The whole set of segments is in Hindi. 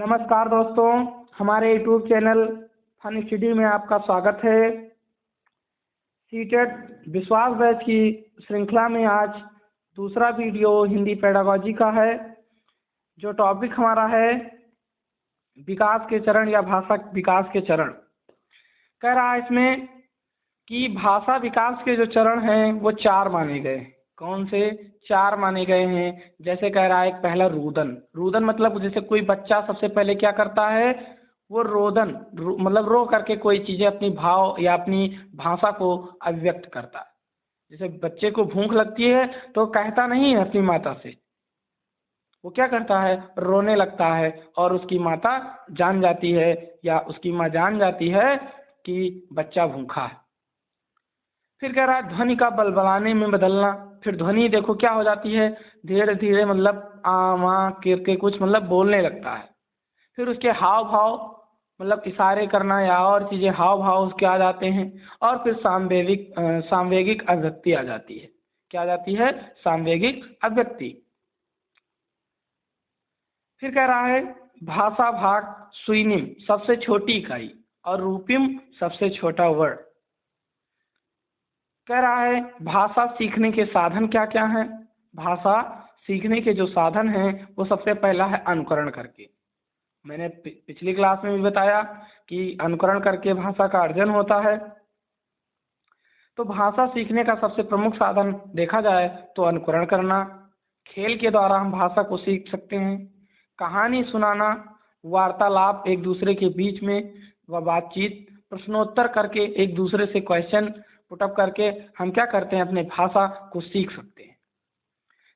नमस्कार दोस्तों, हमारे यूट्यूब चैनल फन स्टडी में आपका स्वागत है। सीटेट विश्वास बैच की श्रृंखला में आज दूसरा वीडियो हिंदी पेडागॉजी का है। जो टॉपिक हमारा है विकास के चरण या भाषा विकास के चरण। कह रहा है इसमें कि भाषा विकास के जो चरण हैं वो 4 माने गए। कौन से 4 माने गए हैं? जैसे कह रहा है एक पहला रुदन। रुदन मतलब जैसे कोई बच्चा सबसे पहले क्या करता है, वो रोदन मतलब रो करके कोई चीज़ें अपनी भाव या अपनी भाषा को अभिव्यक्त करता है। जैसे बच्चे को भूख लगती है तो कहता नहीं है अपनी माता से, वो क्या करता है, रोने लगता है और उसकी माता जान जाती है या उसकी माँ जान जाती है कि बच्चा भूखा है। फिर कह रहा है ध्वनि का बलबलाने में बदलना। फिर ध्वनि देखो क्या हो जाती है, धीरे धीरे मतलब आ माँ करके कुछ मतलब बोलने लगता है। फिर उसके हाव भाव मतलब इशारे करना या और चीज़ें हाव भाव उसके आ जाते हैं। और फिर सामवेगिक अभिव्यक्ति आ जाती है। क्या आ जाती है? सामवेगिक अभिव्यक्ति। फिर कह रहा है भाषा भाग सुइनिम सबसे छोटी इकाई और रूपिम सबसे छोटा वर्ड। कह रहा है भाषा सीखने के साधन क्या क्या हैं। भाषा सीखने के जो साधन हैं वो सबसे पहला है अनुकरण करके। मैंने पिछली क्लास में भी बताया कि अनुकरण करके भाषा का अर्जन होता है। तो भाषा सीखने का सबसे प्रमुख साधन देखा जाए तो अनुकरण करना। खेल के द्वारा हम भाषा को सीख सकते हैं। कहानी सुनाना, वार्तालाप एक दूसरे के बीच में व बातचीत, प्रश्नोत्तर करके एक दूसरे से क्वेश्चन पुटअप करके हम क्या करते हैं, अपने भाषा को सीख सकते हैं।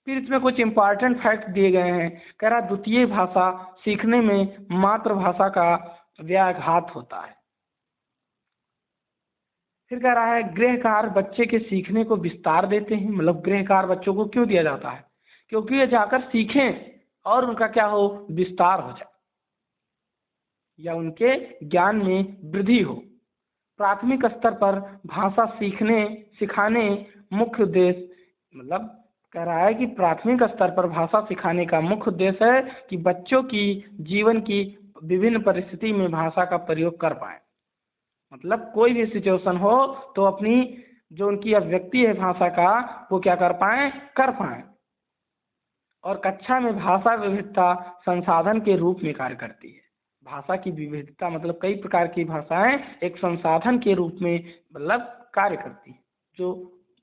फिर इसमें कुछ इम्पॉर्टेंट फैक्ट दिए गए हैं। कह रहा द्वितीय भाषा सीखने में मातृभाषा का व्याघात होता है। फिर कह रहा है गृह कार्य बच्चे के सीखने को विस्तार देते हैं। मतलब गृह कार्य बच्चों को क्यों दिया जाता है? क्योंकि ये जाकर सीखें और उनका क्या हो, विस्तार हो जाए या उनके ज्ञान में वृद्धि हो। प्राथमिक स्तर पर भाषा सिखाने मुख्य उद्देश्य मतलब कह रहा है कि प्राथमिक स्तर पर भाषा सिखाने का मुख्य उद्देश्य है कि बच्चों की जीवन की विभिन्न परिस्थिति में भाषा का प्रयोग कर पाएँ। मतलब कोई भी सिचुएशन हो तो अपनी जो उनकी अभिव्यक्ति है भाषा का वो क्या कर पाएँ। और कक्षा में भाषा विविधता संसाधन के रूप में कार्य करती है। भाषा की विविधता मतलब कई प्रकार की भाषाएं एक संसाधन के रूप में मतलब कार्य करती है, जो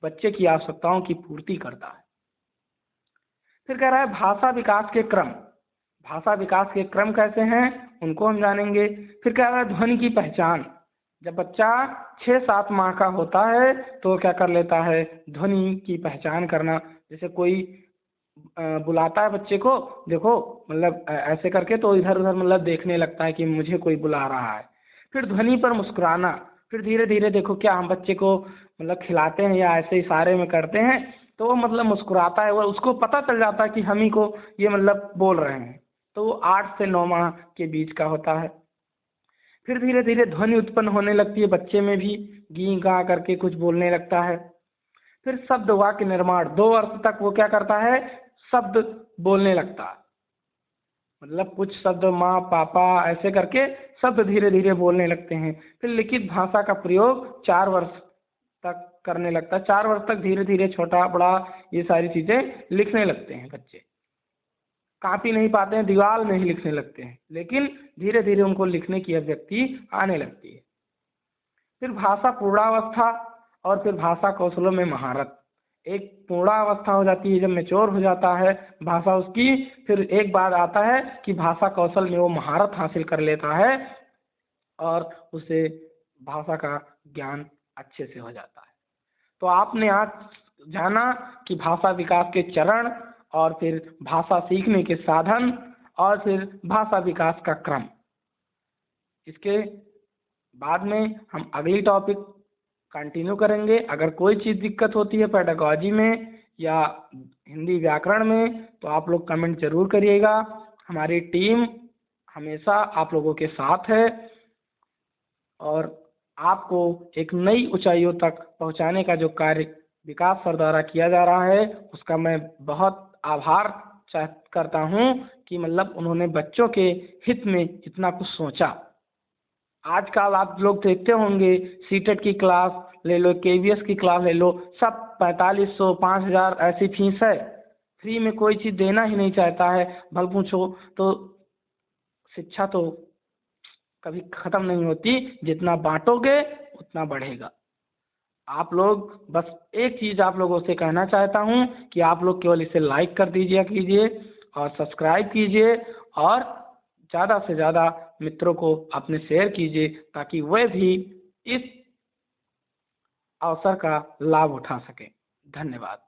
बच्चे की आवश्यकताओं की पूर्ति करता है। फिर कह रहा है भाषा विकास के क्रम। भाषा विकास के क्रम कैसे हैं उनको हम जानेंगे। फिर कह रहा है ध्वनि की पहचान। जब बच्चा 6-7 माह का होता है तो क्या कर लेता है, ध्वनि की पहचान करना। जैसे कोई बुलाता है बच्चे को, देखो मतलब ऐसे करके तो इधर उधर मतलब देखने लगता है कि मुझे कोई बुला रहा है। फिर ध्वनि पर मुस्कुराना। फिर धीरे धीरे देखो क्या हम बच्चे को मतलब खिलाते हैं या ऐसे इशारे में करते हैं तो वो मतलब मुस्कुराता है, वो उसको पता चल जाता है कि हम ही को ये मतलब बोल रहे हैं। तो वो 8 से 9 माह के बीच का होता है। फिर धीरे धीरे ध्वनि उत्पन्न होने लगती है बच्चे में भी, गी गा करके कुछ बोलने लगता है। फिर शब्द वाक्य निर्माण 2 वर्ष तक वो क्या करता है, शब्द बोलने लगता है। मतलब कुछ शब्द माँ पापा ऐसे करके शब्द धीरे धीरे बोलने लगते हैं। फिर लिखित भाषा का प्रयोग 4 वर्ष तक करने लगता है। 4 वर्ष तक धीरे धीरे छोटा बड़ा ये सारी चीज़ें लिखने लगते हैं बच्चे। कापी नहीं पाते हैं, दीवार में ही लिखने लगते हैं, लेकिन धीरे धीरे उनको लिखने की अभिव्यक्ति आने लगती है। फिर भाषा पूर्णावस्था और फिर भाषा कौशलों में महारत। एक पूर्णावस्था हो जाती है जब मैच्योर हो जाता है भाषा उसकी, फिर एक बार आता है कि भाषा कौशल में वो महारत हासिल कर लेता है और उसे भाषा का ज्ञान अच्छे से हो जाता है। तो आपने आज जाना कि भाषा विकास के चरण और फिर भाषा सीखने के साधन और फिर भाषा विकास का क्रम। इसके बाद में हम अगली टॉपिक कंटिन्यू करेंगे। अगर कोई चीज़ दिक्कत होती है पेडागॉजी में या हिंदी व्याकरण में तो आप लोग कमेंट ज़रूर करिएगा। हमारी टीम हमेशा आप लोगों के साथ है और आपको एक नई ऊंचाइयों तक पहुंचाने का जो कार्य विकास सर द्वारा किया जा रहा है उसका मैं बहुत आभार करता हूँ कि मतलब उन्होंने बच्चों के हित में इतना कुछ सोचा। आजकल आप लोग देखते होंगे सीटेट की क्लास ले लो, केवीएस की क्लास ले लो, सब 4500 5000 ऐसी फीस है। फ्री में कोई चीज़ देना ही नहीं चाहता है। भल पूछो तो शिक्षा तो कभी ख़त्म नहीं होती, जितना बांटोगे उतना बढ़ेगा। आप लोग बस एक चीज़ आप लोगों से कहना चाहता हूँ कि आप लोग केवल इसे लाइक कर दीजिए कीजिए और सब्सक्राइब कीजिए और ज़्यादा से ज़्यादा मित्रों को अपने शेयर कीजिए ताकि वे भी इस अवसर का लाभ उठा सकें। धन्यवाद।